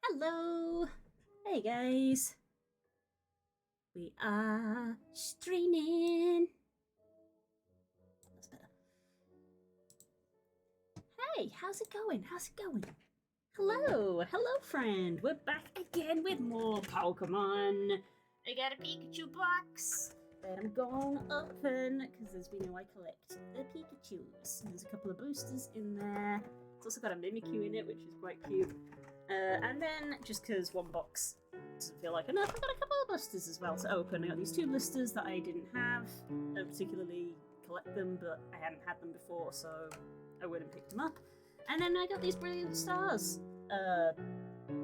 Hello! Hey guys! We are streaming! That's better. Hey, how's it going? How's it going? Hello! Hello, friend! We're back again with more Pokémon! I got a Pikachu box that I'm going to open, because as we know I collect the Pikachus. There's a couple of boosters in there. It's also got a Mimikyu in it, which is quite cute. And then, just because one box doesn't feel like enough, I've got a couple of blisters as well to open. I got these two blisters that I didn't have. I don't particularly collect them, but I hadn't had them before, so I went and picked them up. And then I got these Brilliant Stars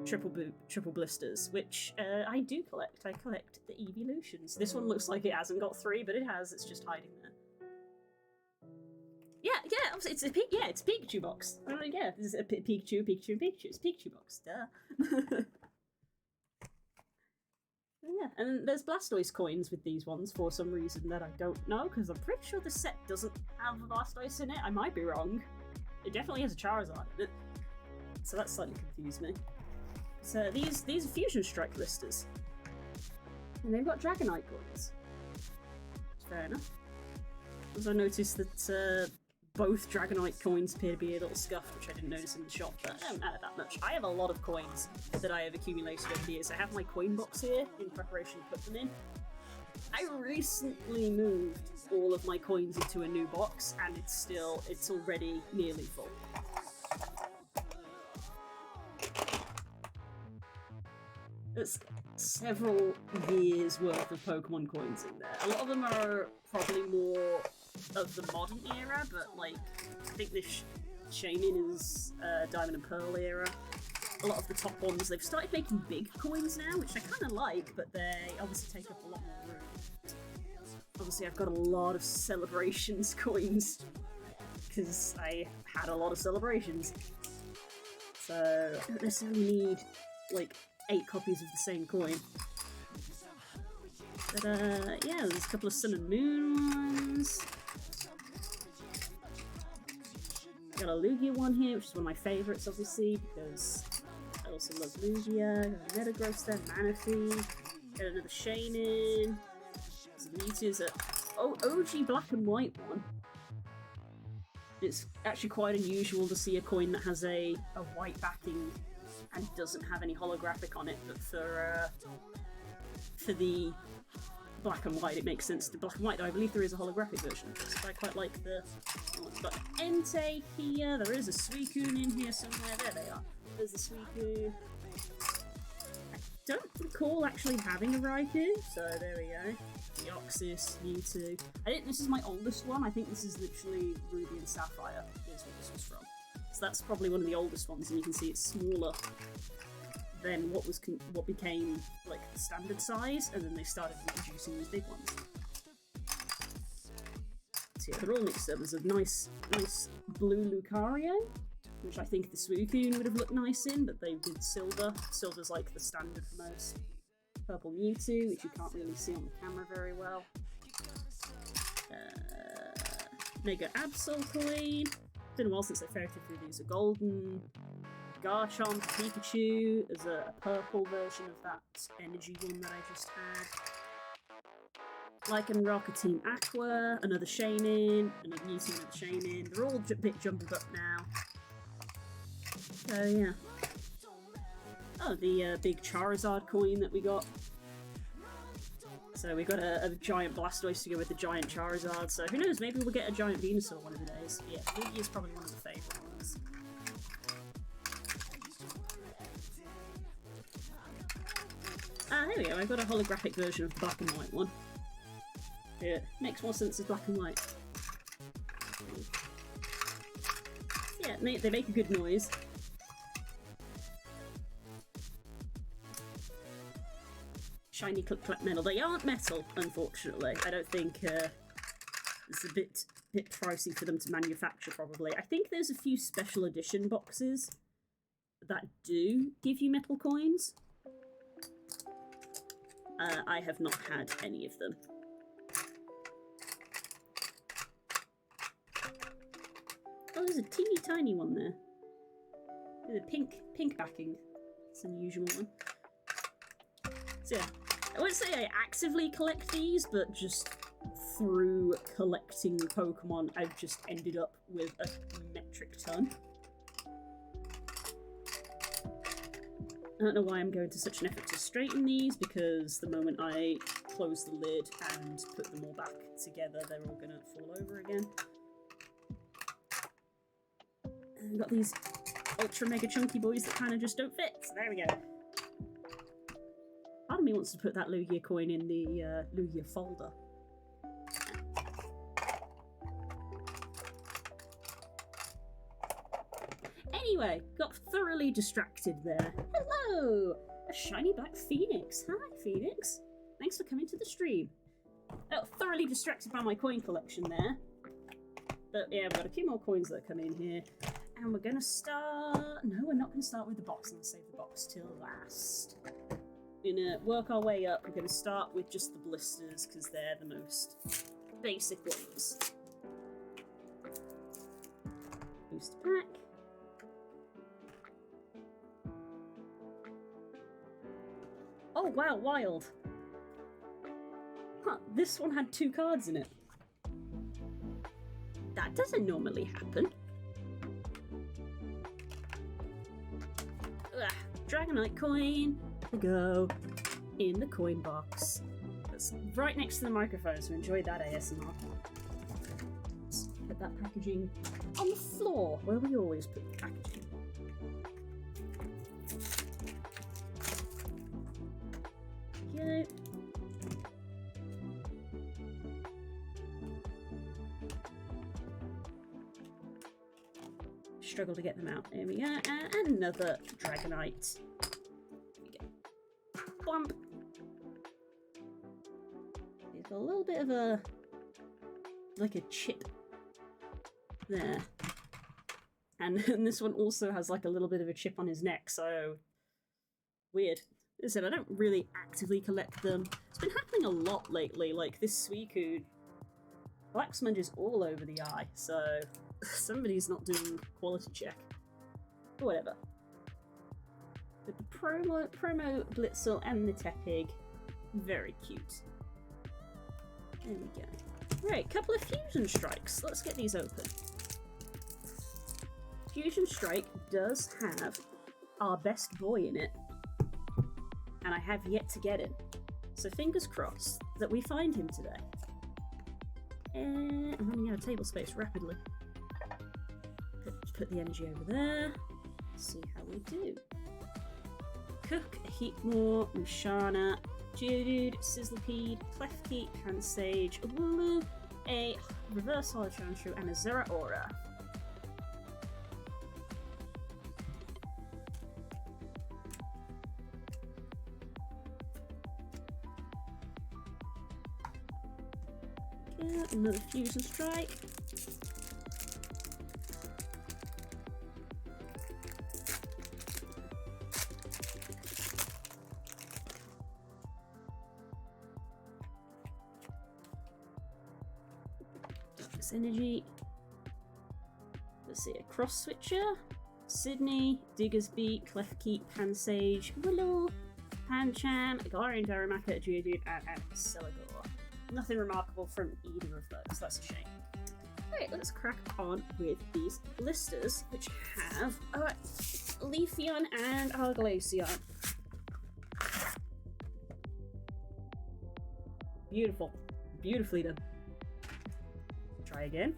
triple blisters, which I do collect. I collect the Evolutions. This one looks like it hasn't got 3, but it has. It's just hiding there. Yeah, it's a Pikachu box. Yeah, this is a Pikachu, and Pikachu. It's a Pikachu box, duh. Yeah, and there's Blastoise coins with these ones for some reason that I don't know, because I'm pretty sure the set doesn't have Blastoise in it. I might be wrong. It definitely has a Charizard in it. So that slightly confused me. So these are Fusion Strike Blisters. And they've got Dragonite coins. Fair enough. Also noticed that both Dragonite coins appear to be a little scuffed, which I didn't notice in the shop, but it don't matter that much. I have a lot of coins that I have accumulated over the years. I have my coin box here in preparation to put them in. I recently moved all of my coins into a new box, and it's already nearly full. There's several years worth of Pokemon coins in there. A lot of them are probably more of the modern era, but like, I think this Shaymin is Diamond and Pearl era. A lot of the top ones, they've started making big coins now, which I kind of like, but they obviously take up a lot more room. Obviously, I've got a lot of Celebrations coins, because I had a lot of Celebrations. So, I don't necessarily need, like, 8 copies of the same coin. But, yeah, there's a couple of Sun and Moon ones. Got a Lugia one here, which is one of my favourites, obviously, because I also love Lugia. Got a Metagross there, Manaphy. Got another Shaymin. Mewtwo's a OG black and white one. It's actually quite unusual to see a coin that has a white backing and doesn't have any holographic on it, but for the black and white it makes sense. The black and white, though, I believe there is a holographic version of this, but I quite like the... I've got Entei here, there is a Suicune in here somewhere, there they are. There's the Suicune. I don't recall actually having a Raikou, so there we go. Deoxys, Mewtwo. I think this is my oldest one. I think this is literally Ruby and Sapphire is what this was from. So that's probably one of the oldest ones, and you can see it's smaller than what became like the standard size, and then they started introducing these big ones. So yeah, they're all mixed up. There's a nice blue Lucario, which I think the Suicune would have looked nice in, but they did silver. Silver's like the standard for most. Purple Mewtwo, which you can't really see on the camera very well. Mega Absol coin. It's been a while since I ferreted through these. A golden Garchomp, Pikachu. There's a purple version of that energy one that I just had. Lycan Rocket Team Aqua, another Shaymin, another Mewtwo, another Shaymin. They're all a bit jumbled up now. So yeah. Oh, the big Charizard coin that we got. So we got a giant Blastoise to go with the giant Charizard, so who knows, maybe we'll get a giant Venusaur one of the days. Yeah, Lugia is probably one of the favourite ones. Here we go, I've got a holographic version of the black and white one. Yeah, makes more sense as black and white. Yeah, they make a good noise. Shiny Clip Clap Metal. They aren't metal, unfortunately. I don't think it's a bit pricey for them to manufacture, probably. I think there's a few special edition boxes that do give you metal coins. I have not had any of them. Oh, there's a teeny tiny one there. With a pink backing. It's an unusual one. So yeah, I wouldn't say I actively collect these, but just through collecting Pokemon, I've just ended up with a metric ton. I don't know why I'm going to such an effort to straighten these, because the moment I close the lid and put them all back together, they're all going to fall over again. And we've got these ultra mega chunky boys that kind of just don't fit. So there we go. Part of me wants to put that Lugia coin in the Lugia folder. Anyway, got thoroughly distracted there. Hello! A shiny black Phoenix. Hi, Phoenix. Thanks for coming to the stream. Oh, thoroughly distracted by my coin collection there. But yeah, I've got a few more coins that come in here. And we're going to start... No, we're not going to start with the box. I'm going to save the box till last. We're going to work our way up. We're going to start with just the blisters, because they're the most basic ones. Booster pack. Oh wow, wild. Huh, this one had 2 cards in it. That doesn't normally happen. Ugh, Dragonite coin. Go in the coin box. That's right next to the microphone, so enjoy that ASMR. Let's put that packaging on the floor, where we always put the packaging. Go. Struggle to get them out. There we go. And another Dragonite. There we go. Bump. He's got a little bit of a, like a chip there. And this one also has like a little bit of a chip on his neck, so weird. As I said, I don't really actively collect them. It's been happening a lot lately, like this Suicune. Black smudges all over the eye, so somebody's not doing quality check. But whatever. But the promo Blitzel and the Tepig, very cute. There we go. Right, couple of Fusion Strikes. Let's get these open. Fusion Strike does have our best boy in it, and I have yet to get him. So fingers crossed that we find him today. And I'm running out of table space rapidly. Put the energy over there. See how we do. Cook, Heatmore, Mushana, Geodude, Sizzlipede, Klefki, Pansage, Wooloo, a Reverse Holo Chandru, and a Zeraora. Yeah, another Fusion Strike. Energy. Let's see, a Cross Switcher, Sydney, Diggersby, Klefki, Pansage, Willow, Pancham, Galarian Darumaka, Geodude, and Celador. Nothing remarkable from either of those, that's a shame. Alright, let's crack on with these blisters, which have Leafeon and Glaceon. Beautiful. Beautifully done. Try again.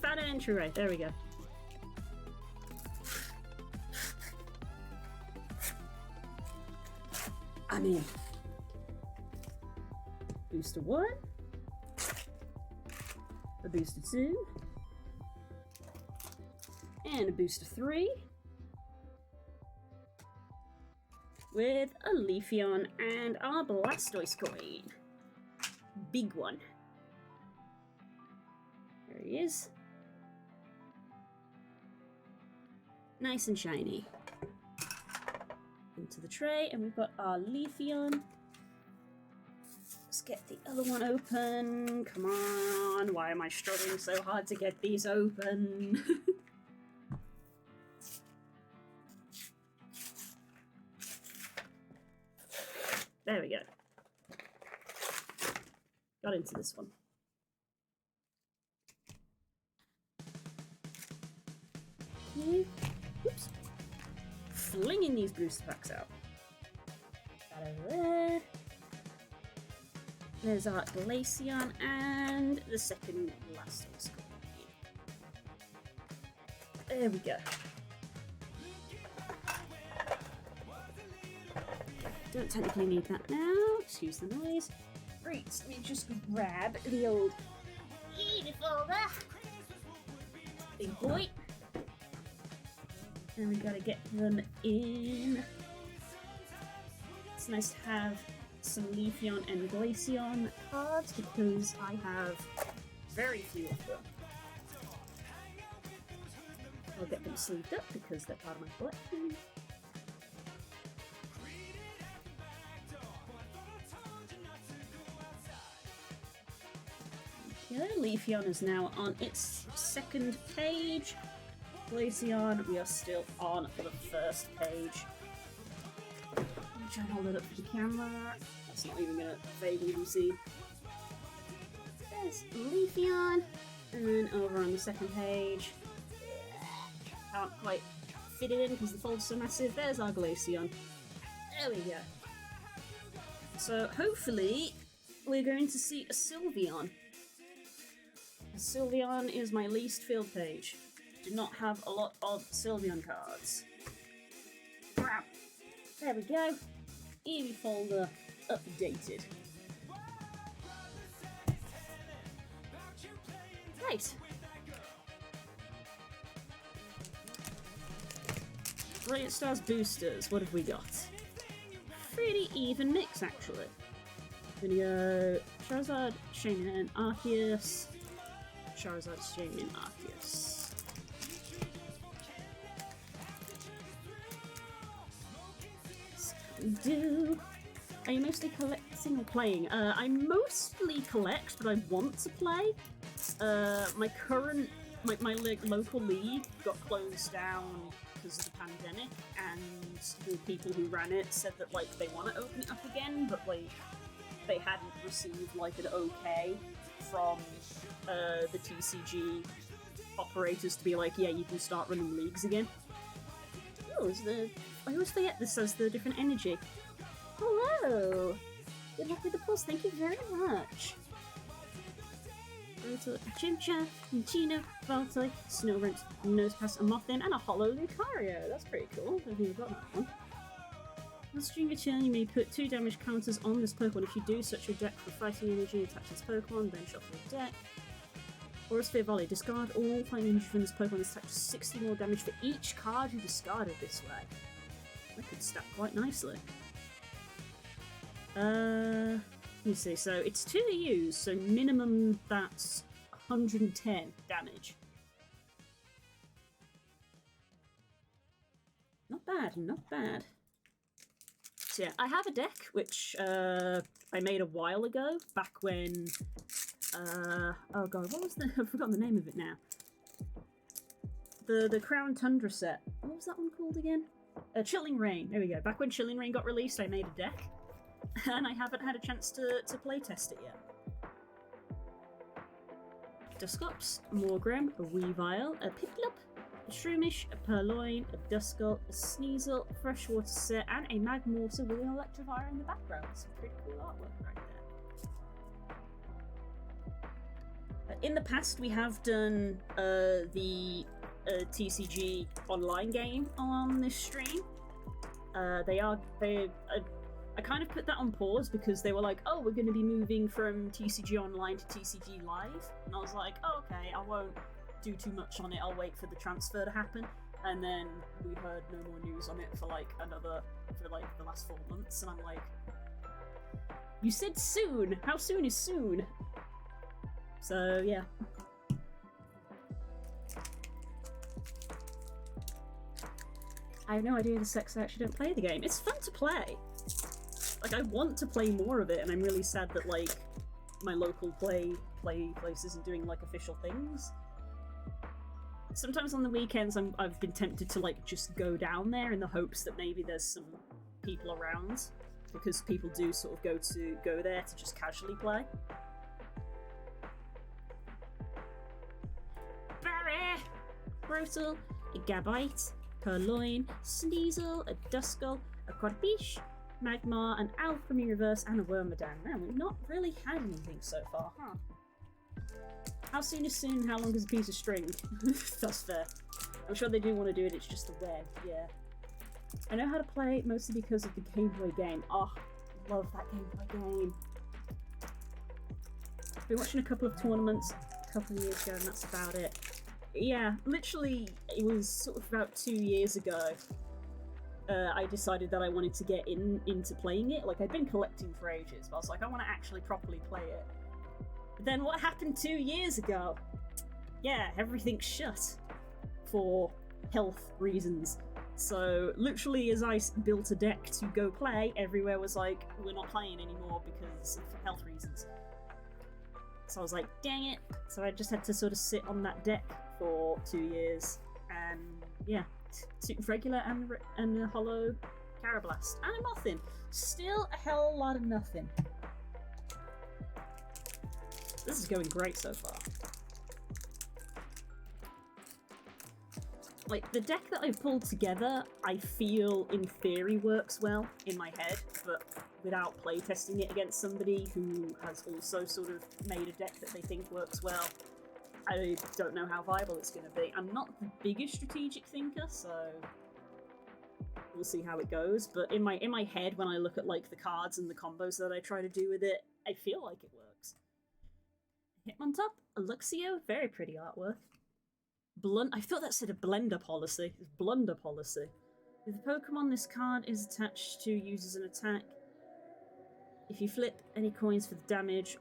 Found an entry right, there we go. I'm in. Booster 1. A booster 2. And a booster 3. With a Leafeon and our Blastoise coin. Big one. There he is. Nice and shiny. Into the tray, and we've got our Leafeon. Let's get the other one open. Come on, why am I struggling so hard to get these open? There we go. Got into this one. Okay. Oops. Flinging these booster packs out. That over there. There's our Glaceon and the second Blastoise. There we go. Don't technically need that now. Excuse the noise. Right, let me just grab the old Edith folder. Big boy. And we gotta get them in. It's nice to have some Leafeon and Glaceon cards because I have very few of them. I'll get them sleeved up because they're part of my collection. go. Leafeon is now on its second page. Glaceon, we are still on the first page. I'm trying to hold it up for the camera. That's not even gonna vaguely be seen. There's Leafeon, and then over on the second page, can't quite fit it in because the fold's so massive. There's our Glaceon. There we go. So hopefully we're going to see a Sylveon. Sylveon is my least filled page. Do not have a lot of Sylveon cards. There we go. Eevee folder updated. Right. Brilliant Stars boosters. What have we got? Pretty even mix, actually. We're gonna go Charizard, Shaymin, Arceus. Charizard, Shaymin, Arceus. Do. Are you mostly collecting or playing? I mostly collect, but I want to play. My current, my local league got closed down because of the pandemic, and the people who ran it said that like they want to open it up again, but like they hadn't received like an okay from the TCG operators to be like, yeah, you can start running leagues again. Oh, I always forget this says the different energy. Hello! Good luck with the pulse, thank you very much. Chimchar, Minchino, Valtoy, Snorunt, Nosepass, a Mothim, and a Hollow Lucario. That's pretty cool. I think we've got that one. Once during your turn, you may put 2 damage counters on this Pokemon. If you do, search your deck for fighting energy, attach this Pokemon, then shuffle your deck. Or Sphere Volley. Discard all fighting energy from this Pokemon and attach 60 more damage for each card you discarded this way. That could stack quite nicely. Let me see, so it's 2 to use, so minimum that's 110 damage. Not bad, not bad. So yeah, I have a deck which I made a while ago, back when, oh god, what was I've forgotten the name of it now. The Crown Tundra set. What was that one called again? Chilling Reign, there we go. Back when Chilling Reign got released, I made a deck. And I haven't had a chance to playtest it yet. Dusclops, Morgrem, a Weavile, a Piplup, a Shroomish, a Purloin, a Duskull, a Sneasel, a Freshwater Set, and a Magmortar with an Electivire in the background. Some pretty cool artwork right there. In the past, we have done the TCG online game on this stream. I kind of put that on pause because they were like, oh, we're going to be moving from TCG Online to TCG Live. And I was like, oh, okay, I won't do too much on it. I'll wait for the transfer to happen. And then we heard no more news on it for like the last 4 months. And I'm like, you said soon. How soon is soon? So, yeah. I have no idea the sex. I actually don't play the game. It's fun to play. Like, I want to play more of it, and I'm really sad that, like, my local play place isn't doing, like, official things. Sometimes on the weekends I've been tempted to, like, just go down there in the hopes that maybe there's some people around, because people do sort of go there to just casually play. Barry! Grotle, a Gabite, Purloin, Sneasel, a Duskull, a Quadpiche, Magmar, an Alchemy Reverse, and a Wormadam. Man, we've not really had anything so far, huh? How soon is soon? How long is a piece of string? That's fair. I'm sure they do want to do it, it's just the web, yeah. I know how to play it mostly because of the Game Boy game. Oh, love that Game Boy game. I've been watching a couple of tournaments a couple of years ago, and that's about it. Yeah, literally, it was sort of about 2 years ago. I decided that I wanted to get into playing it. Like, I'd been collecting for ages, but I was like, I want to actually properly play it. But then what happened 2 years ago? Yeah, everything's shut for health reasons. So, literally, as I built a deck to go play, everywhere was like, we're not playing anymore because of health reasons. So I was like, dang it. So I just had to sort of sit on that deck for 2 years. And yeah, regular and a hollow Carablast. And a nothing. Still a hell lot of nothing. This is going great so far. Like, the deck that I've pulled together, I feel in theory works well in my head, but without playtesting it against somebody who has also sort of made a deck that they think works well, I don't know how viable it's going to be. I'm not the biggest strategic thinker, so we'll see how it goes, but in my head, when I look at like the cards and the combos that I try to do with it, I feel like it works. Hitmontop, Luxio, very pretty artwork. I thought that said a blender policy. It's blunder policy. With the Pokemon, this card is attached to use as an attack. If you flip any coins for the damage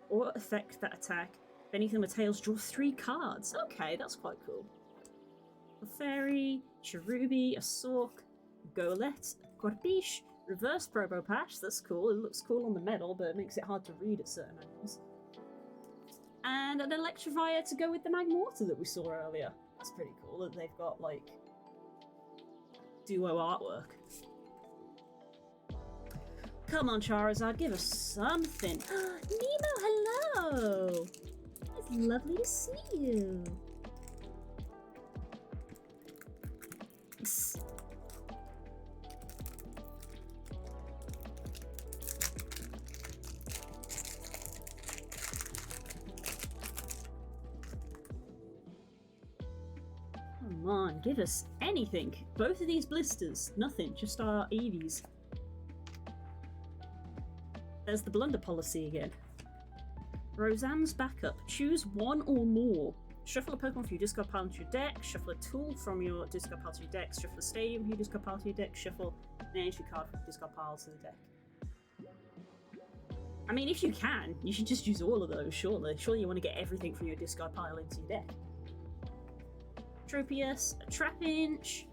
or affect that attack, if anything with tails, draw 3 cards. Okay, that's quite cool. A Fairy, Cherubi, a Sork, Golett, Corpiche, Reverse Probopash. That's cool. It looks cool on the metal, but it makes it hard to read at certain angles. And an Electivire to go with the Magmortar that we saw earlier. That's pretty cool that they've got, like, duo artwork. Come on, Charizard, give us something. Nemo, hello! It's lovely to see you. Come on, give us anything. Both of these blisters, nothing, just our Eevees. There's the blunder policy again. Roseanne's backup. Choose one or more. Shuffle a Pokemon from your discard pile into your deck. Shuffle a tool from your discard pile to your deck. Shuffle a stadium from your discard pile to your deck. Shuffle an entry card from your discard pile to the deck. I mean, if you can, you should just use all of those, surely. Surely you want to get everything from your discard pile into your deck. Tropius, a Trapinch,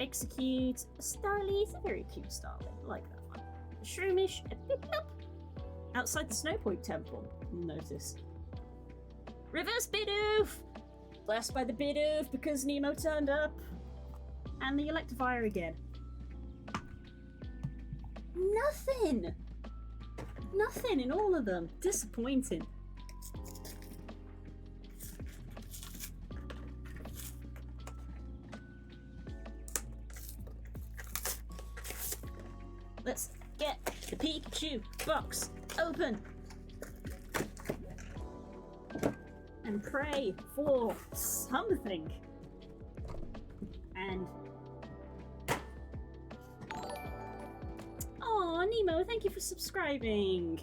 Execute, a Starly, a very cute Starly, I like that one. A Shroomish, a Piplup, outside the Snowpoint Temple, you'll notice. Reverse Bidoof! Blessed by the Bidoof because Nemo turned up. And the Electivire again. Nothing! Nothing in all of them. Disappointing. Let's get the Pikachu box open and pray for something. And oh, Nemo, thank you for subscribing.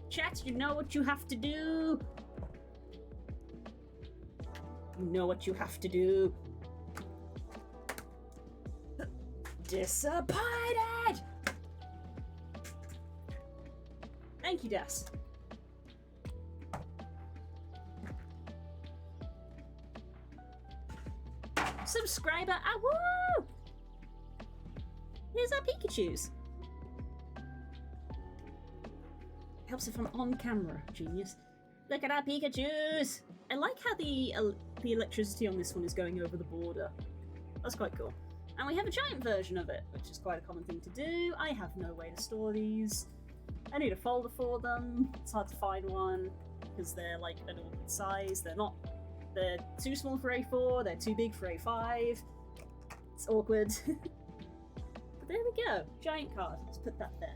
Chat, you know what you have to do. You know what you have to do. Disappointed! Thank you, Das. Subscriber, woo! Here's our Pikachus. Helps if I'm on camera, genius. Look at our Pikachus! I like how the electricity on this one is going over the border. That's quite cool. And we have a giant version of it, which is quite a common thing to do. I have no way to store these. I need a folder for them. It's hard to find one because they're like an awkward size. They're too small for A4, they're too big for A5. It's awkward. But there we go. Giant card. Let's put that there.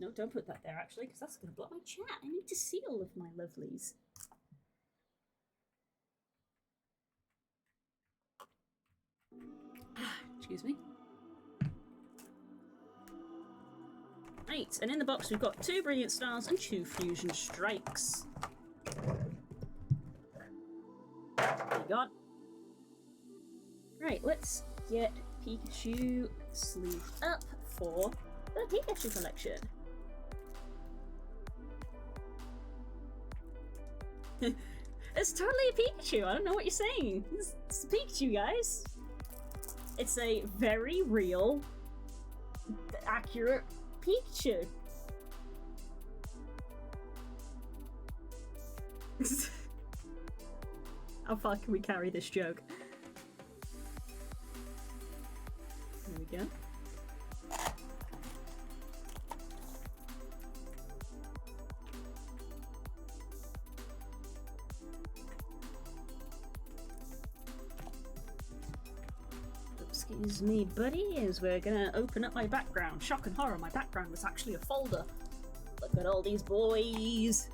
No, don't put that there actually, because that's going to block my chat. I need to see all of my lovelies. Excuse me. Right, and in the box we've got 2 Brilliant Stars and 2 Fusion Strikes. There you go. Right, let's get Pikachu sleeved up for the Pikachu collection. It's totally a Pikachu, I don't know what you're saying. It's a Pikachu, guys. It's a very real, accurate Pikachu. How far can we carry this joke? There we go. Excuse me, buddies. We're gonna open up my background. Shock and horror, my background was actually a folder. Look at all these boys.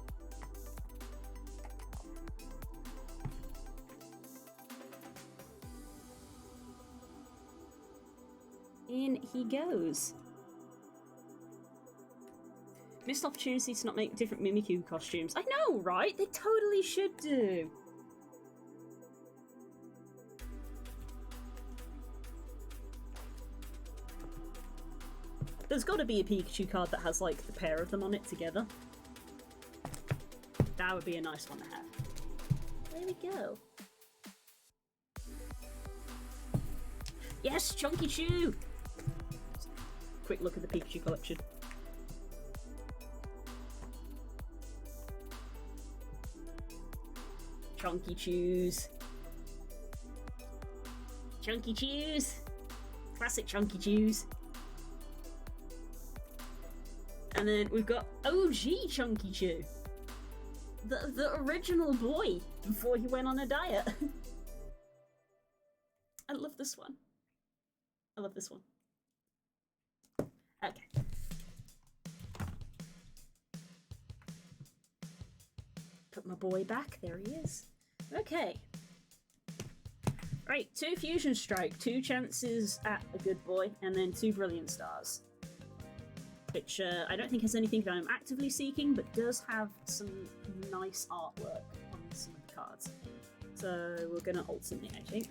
In he goes. Missed opportunity to not make different Mimikyu costumes. I know, right? They totally should do. There's got to be a Pikachu card that has, like, the pair of them on it together. That would be a nice one to have. There we go. Yes, Chunky Chew! Quick look at the Pikachu collection. Chunky Chews. Chunky Chews. Classic Chunky Chews. And then we've got OG Chunky Chew. The original boy before he went on a diet. I love this one. I love this one. Okay. Put my boy back. There he is. Okay. Right, 2 Fusion Strike, 2 chances at a good boy, and then 2 Brilliant Stars. Which I don't think has anything that I'm actively seeking, but does have some nice artwork on some of the cards. So we're gonna alternate, I think.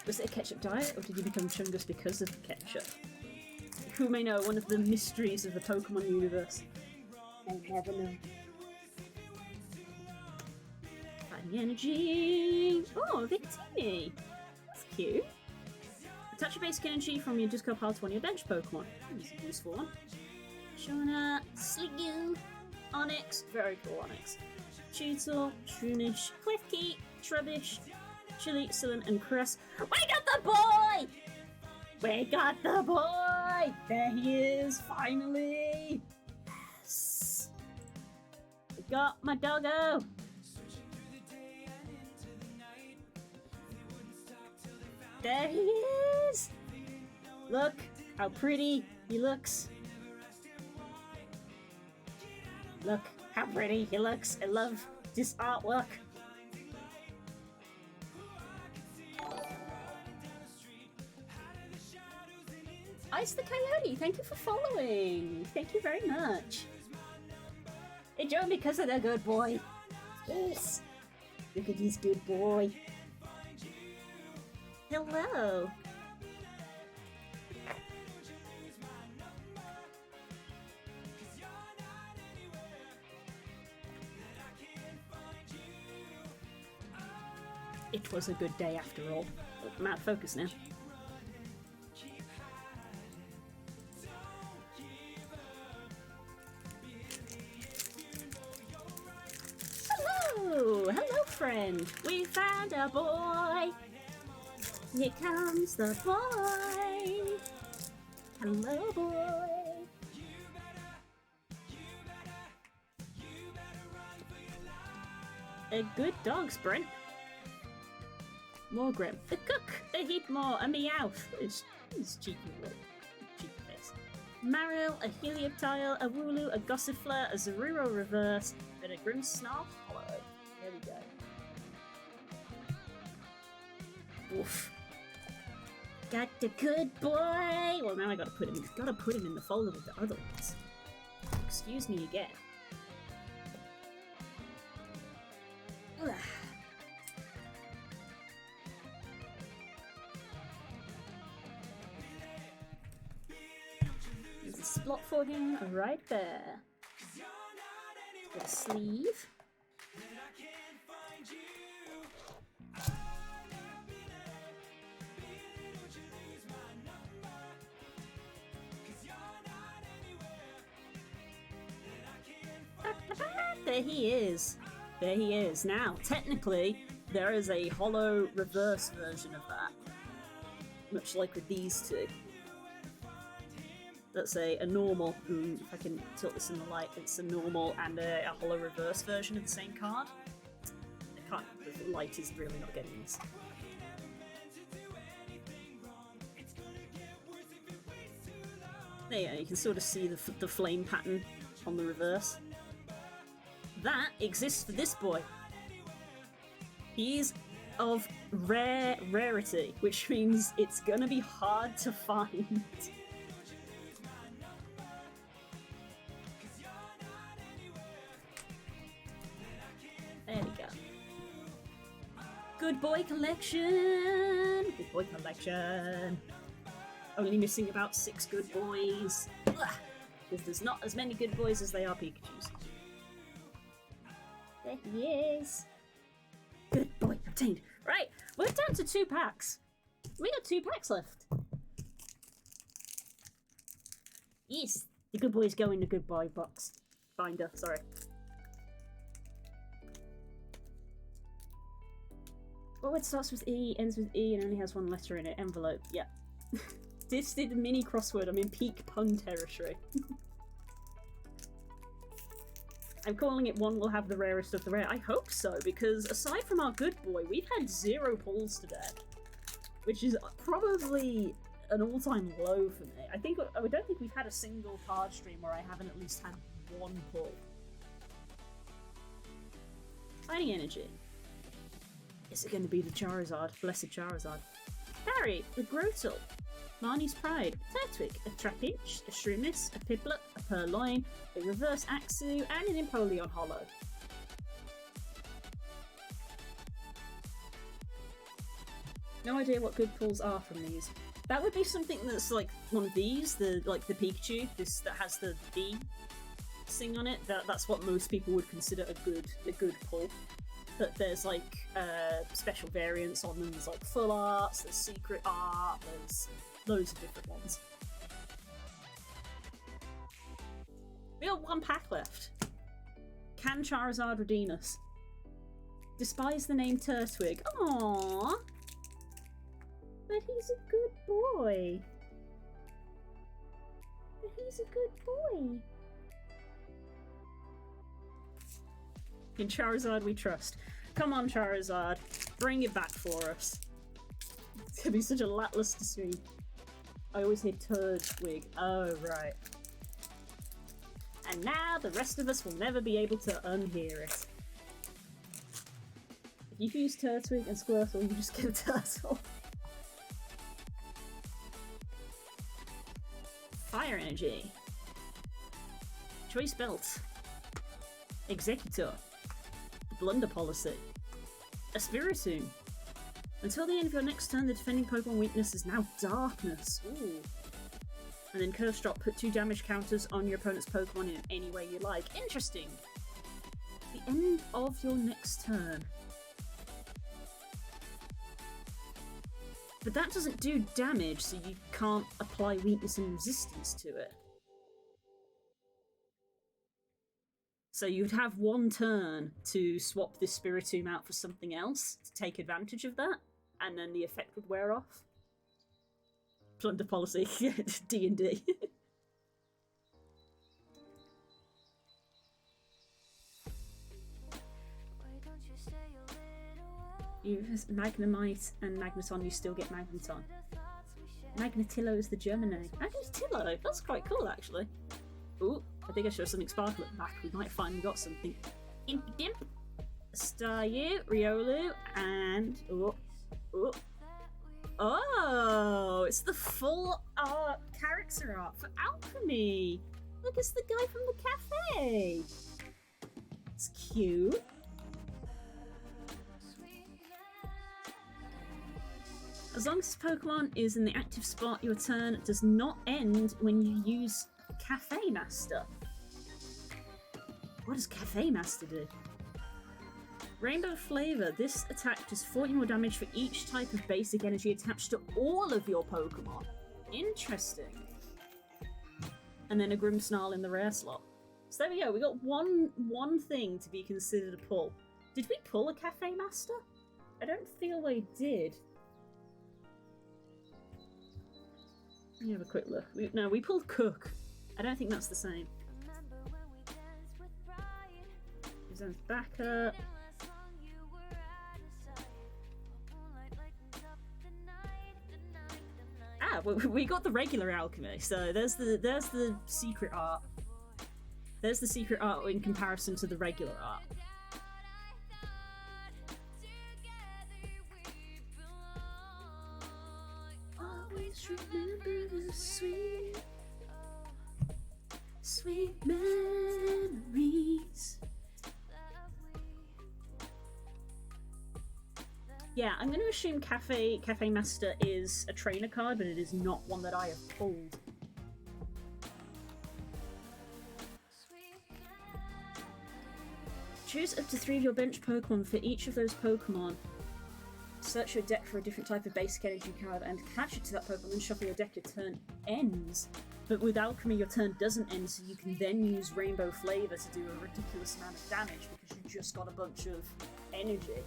Was it a ketchup diet, or did you become Chungus because of the ketchup? Who may know, one of the mysteries of the Pokemon universe. I never know. Fighting energy! Oh, Victini! That's cute. Attach your basic energy from your discard pile to one of your bench Pokemon. That's a useful one. Shona, Sliggoo, Onyx, very cool Onyx. Cheetor, Trunish, Klefki, Trubbish, Chili, Sillen, and Cress. We got the boy! We got the boy! There he is, finally! Yes! We got my doggo! There he is! Look how pretty he looks. Look how pretty he looks. I love this artwork. Ice the Coyote, thank you for following. Thank you very much. They joined because of their good boy. Yes. Look at this good boy. Hello. It was a good day after all. Oh, I'm out of focus now. Hello! Hello, friend! We found a boy! Here comes the boy! Hello, boy! A good dog, Sprint. More Grim. The cook! A heap more! A Meowth! His cheeky little cheeky face. Marill, a Helioptile, a Wooloo, a Gossifleur, a Zoruro Reverse, and a Grimmsnarl Hollow. There we go. Oof. Got the good boy! Well, now I gotta put him in the folder with the other ones. Excuse me again. Ugh. There's a slot for him right there. Got a sleeve. there he is. There he is. Now, technically, there is a hollow reverse version of that. Much like with these two. That's a normal, if I can tilt this in the light, it's a normal and a hollow reverse version of the same card. I can't, the light is really not getting this. There you go, you can sort of see the flame pattern on the reverse. That exists for this boy. He's of rarity, which means it's gonna be hard to find. There we go. Good boy collection! Good boy collection! Only missing about 6 good boys. Because there's not as many good boys as they are Pikachus. There he is. Good boy obtained. Right, we're down to 2 packs. We got 2 packs left. Yes, the good boys go in the good boy box. Binder, sorry. What word starts with E, ends with E, and only has 1 letter in it? Envelope. Yeah. This did a mini crossword. I'm in peak pun territory. I'm calling it one will have the rarest of the rare. I hope so, because aside from our good boy, we've had 0 pulls today. Which is probably an all-time low for me. I don't think we've had a single card stream where I haven't at least had 1 pull. Fighting energy. Is it going to be the Charizard? Blessed Charizard. Barry, the Grotle. Marnie's Pride, Turtwig, a Trapinch, a Shroomish, a Piplup, a Purloin, a Reverse Axew, and an Empoleon Hollow. No idea what good pulls are from these. That would be something that's like one of these, the Pikachu, this that has the D thing on it. That's what most people would consider a good pull. But there's like special variants on them. There's like full arts, there's secret art, there's loads of different ones. We got 1 pack left. Can Charizard redeem us? Despise the name Turtwig. Aww. But he's a good boy. But he's a good boy. In Charizard we trust. Come on, Charizard. Bring it back for us. It's gonna be such a lackluster stream. I always hear Turtwig. Oh, right. And now the rest of us will never be able to unhear it. If you use Turtwig and Squirtle, you just get a turtle. Fire energy. Choice belt. Executor. The Blunder policy. A Spiritomb. Until the end of your next turn, the defending Pokemon weakness is now Darkness. Ooh. And then Curse Drop, put 2 damage counters on your opponent's Pokemon in any way you like. Interesting. The end of your next turn. But that doesn't do damage, so you can't apply weakness and resistance to it. So you'd have 1 turn to swap this Spiritomb out for something else to take advantage of that, and then the effect would wear off. Plunder policy, D&D. You have Magnemite and Magneton, you still get Magneton. Magnetillo is the German name. Magnetillo? That's quite cool, actually. Ooh, I think I should have something sparkle at the back. We might finally got something. Impidimp, Staryu, Riolu, and... Oh, it's the full art character art for Alchemy. Look, it's the guy from the cafe. It's cute. As long as this Pokemon is in the active spot, your turn does not end when you use Cafe Master. What does Cafe Master do? Rainbow Flavor. This attack does 40 more damage for each type of basic energy attached to all of your Pokemon. Interesting. And then a Grimmsnarl in the rare slot. So there we go. We got one thing to be considered a pull. Did we pull a Cafe Master? I don't feel we did. Let me have a quick look. No, we pulled Cook. I don't think that's the same. Presents back up. Ah, we got the regular alchemy. So there's the secret art. There's the secret art in comparison to the regular art. Always remember the sweet, sweet memories. Yeah, I'm going to assume Cafe Master is a trainer card, but it is not one that I have pulled. Choose up to 3 of your bench Pokemon. For each of those Pokemon, search your deck for a different type of basic energy card and attach it to that Pokemon and shuffle your deck. Your turn ends. But with Alchemy, your turn doesn't end, so you can then use Rainbow Flavor to do a ridiculous amount of damage because you just got a bunch of energy.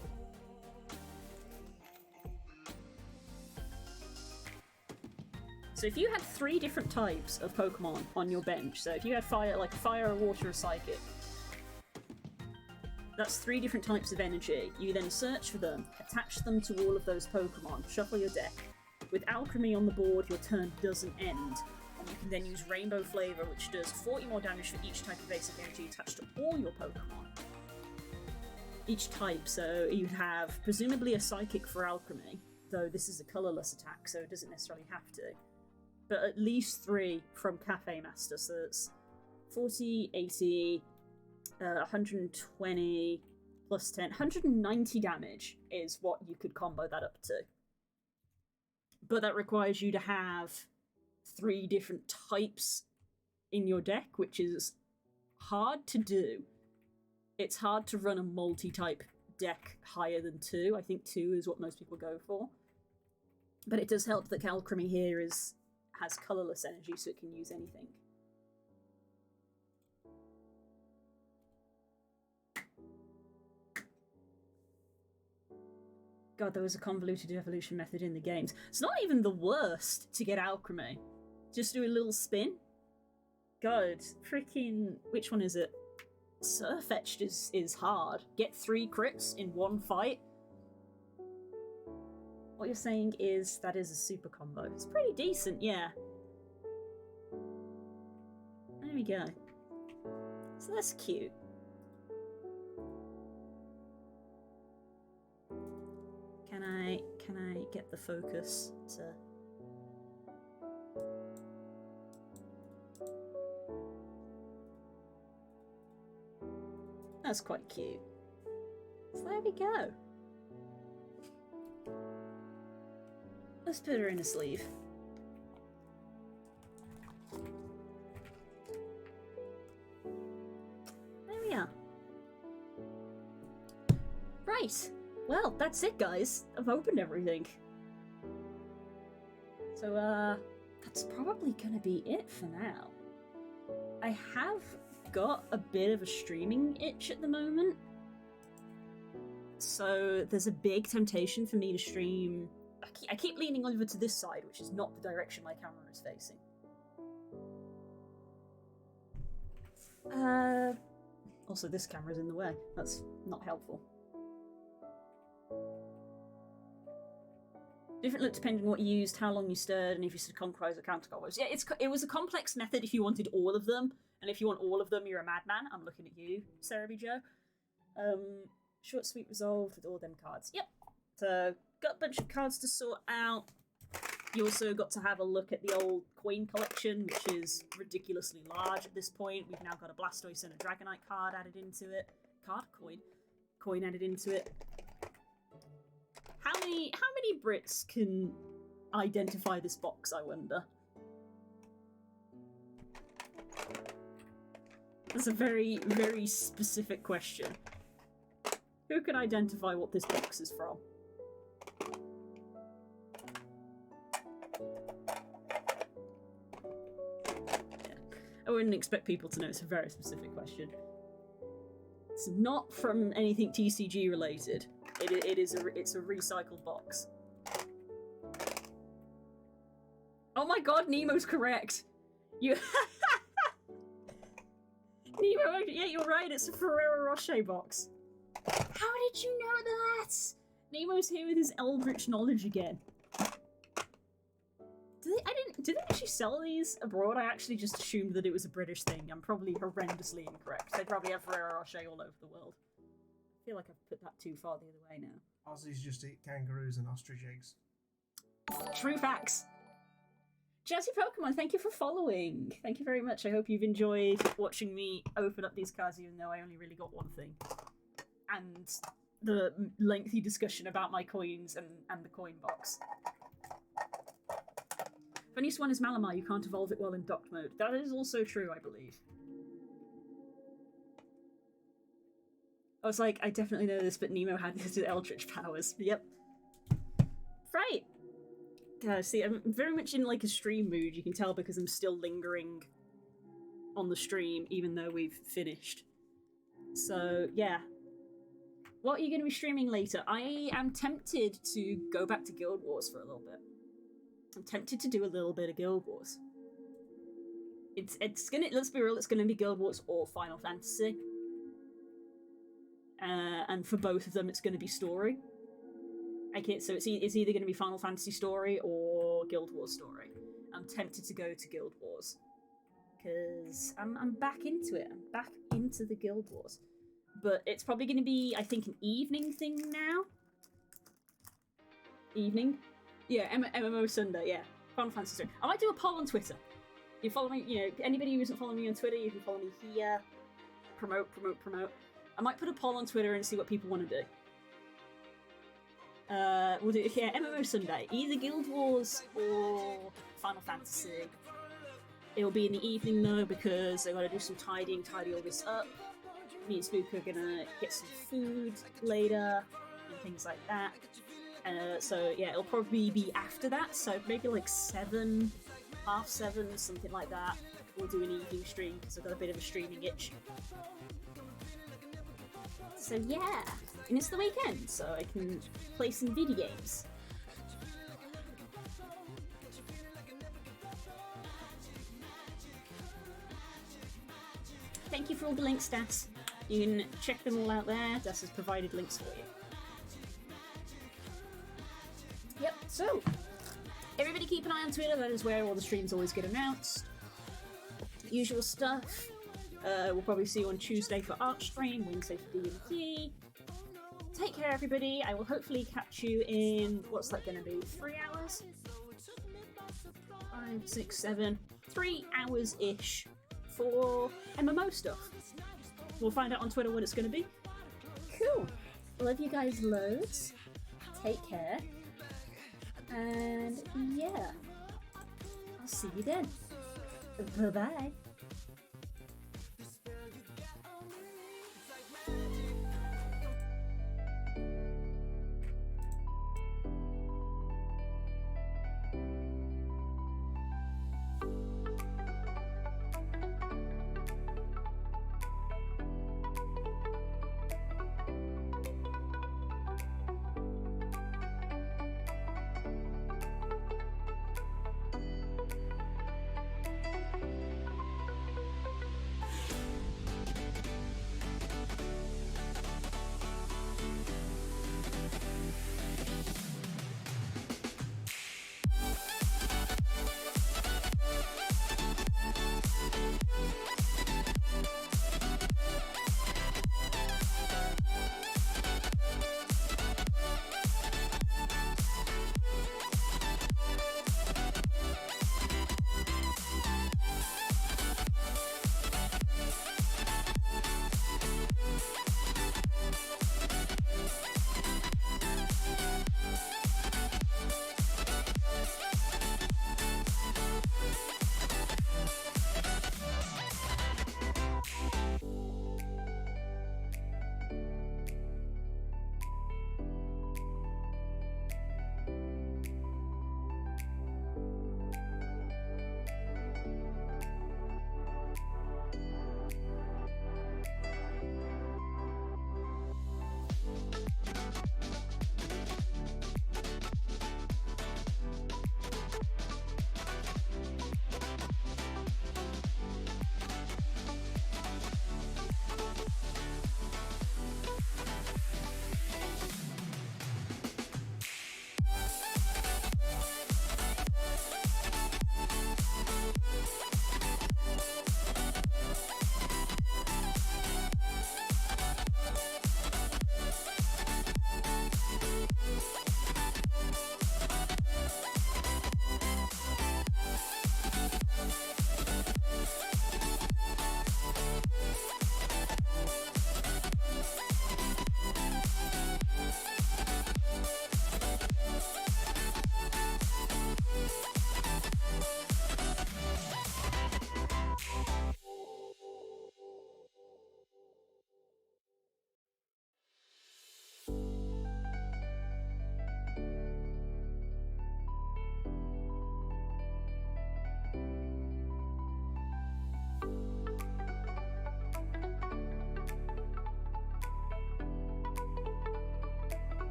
So if you had 3 different types of Pokemon on your bench, so if you had fire, like fire, water, or psychic, that's 3 different types of energy. You then search for them, attach them to all of those Pokemon, shuffle your deck. With Alchemy on the board, your turn doesn't end. And you can then use Rainbow Flavor, which does 40 more damage for each type of basic energy attached to all your Pokemon. Each type, so you have presumably a Psychic for Alchemy, though this is a colourless attack, so it doesn't necessarily have to. But at least 3 from Cafe Master, so it's 40, 80... 120 plus 10, 190 damage is what you could combo that up to. But that requires you to have 3 different types in your deck, which is hard to do. It's hard to run a multi-type deck higher than 2. I think 2 is what most people go for. But it does help that Alchemy here has colourless energy, so it can use anything. God, there was a convoluted evolution method in the games. It's not even the worst to get Alchemy. Just do a little spin. God, freaking... Which one is it? Surfetched is hard. Get 3 crits in 1 fight. What you're saying is that is a super combo. It's pretty decent, yeah. There we go. So that's cute. Can I get the focus to... That's quite cute. So there we go. Let's put her in a sleeve. There we are. Right. Well, that's it, guys. I've opened everything. So, that's probably gonna be it for now. I have got a bit of a streaming itch at the moment. So, there's a big temptation for me to stream... I keep leaning over to this side, which is not the direction my camera is facing. Also, this camera's in the way. That's not helpful. Different look depending on what you used, how long you stirred, and if you said conquerors or counterclockwise. Yeah, it was a complex method if you wanted all of them, and if you want all of them, you're a madman. I'm looking at you, Sarah B. Joe. Short, sweet, resolved with all them cards. Yep. So, got a bunch of cards to sort out. You also got to have a look at the old coin collection, which is ridiculously large at this point. We've now got a Blastoise and a Dragonite card added into it. Coin added into it. How many Brits can identify this box, I wonder? That's a very, very specific question. Who can identify what this box is from? wouldn't expect people to know. It's a very specific question. It's not from anything TCG related. It's a recycled box. Oh my god, Nemo's correct! You Nemo, yeah, you're right, it's a Ferrero Rocher box. How did you know that? Nemo's here with his eldritch knowledge again. Did they actually sell these abroad? I actually just assumed that it was a British thing. I'm probably horrendously incorrect. They probably have Ferrero Rocher all over the world. I feel like I've put that too far the other way now. Aussies just eat kangaroos and ostrich eggs. True facts. Jazzy Pokemon, thank you for following. Thank you very much. I hope you've enjoyed watching me open up these cards, even though I only really got one thing. And the lengthy discussion about my coins and the coin box. Funniest one is Malamar. You can't evolve it well in docked mode. That is also true, I believe. I was like, I definitely know this, but Nemo had his eldritch powers. Yep. Right. See, I'm very much in like a stream mood. You can tell because I'm still lingering on the stream, even though we've finished. So, yeah. What are you going to be streaming later? I am tempted to go back to Guild Wars for a little bit. I'm tempted to do a little bit of Guild Wars. It's gonna, let's be real, it's gonna be Guild Wars or Final Fantasy. And for both of them, it's gonna be story. Okay, so it's either gonna be Final Fantasy story or Guild Wars story. I'm tempted to go to Guild Wars. Because I'm back into it. I'm back into the Guild Wars. But it's probably gonna be, I think, an evening thing now. Evening? Yeah, MMO Sunday, yeah. Final Fantasy story. I might do a poll on Twitter. You follow me, you know, anybody who isn't following me on Twitter, you can follow me here. Promote. I might put a poll on Twitter and see what people want to do. We'll do, yeah, MMO Sunday. Either Guild Wars or Final Fantasy. It'll be in the evening though, because I gotta do some tidy all this up. Me and Spook are gonna get some food later, and things like that. So yeah, it'll probably be after that, so maybe like 7, half 7, something like that. We'll do an evening stream, because I've got a bit of a streaming itch. So yeah, and it's the weekend, so I can play some video games. Thank you for all the links, Das. You can check them all out there. Das has provided links for you. Yep, so everybody keep an eye on Twitter, that is where all the streams always get announced. Usual stuff. We'll probably see you on Tuesday for Art Stream, Wednesday for D&D. Take care, everybody. I will hopefully catch you in, what's that going to be, 3 hours? 5, 6, 7, 3 hours-ish for MMO stuff. We'll find out on Twitter what it's going to be. Cool. Love you guys loads. Take care. And yeah, I'll see you then. Bye-bye.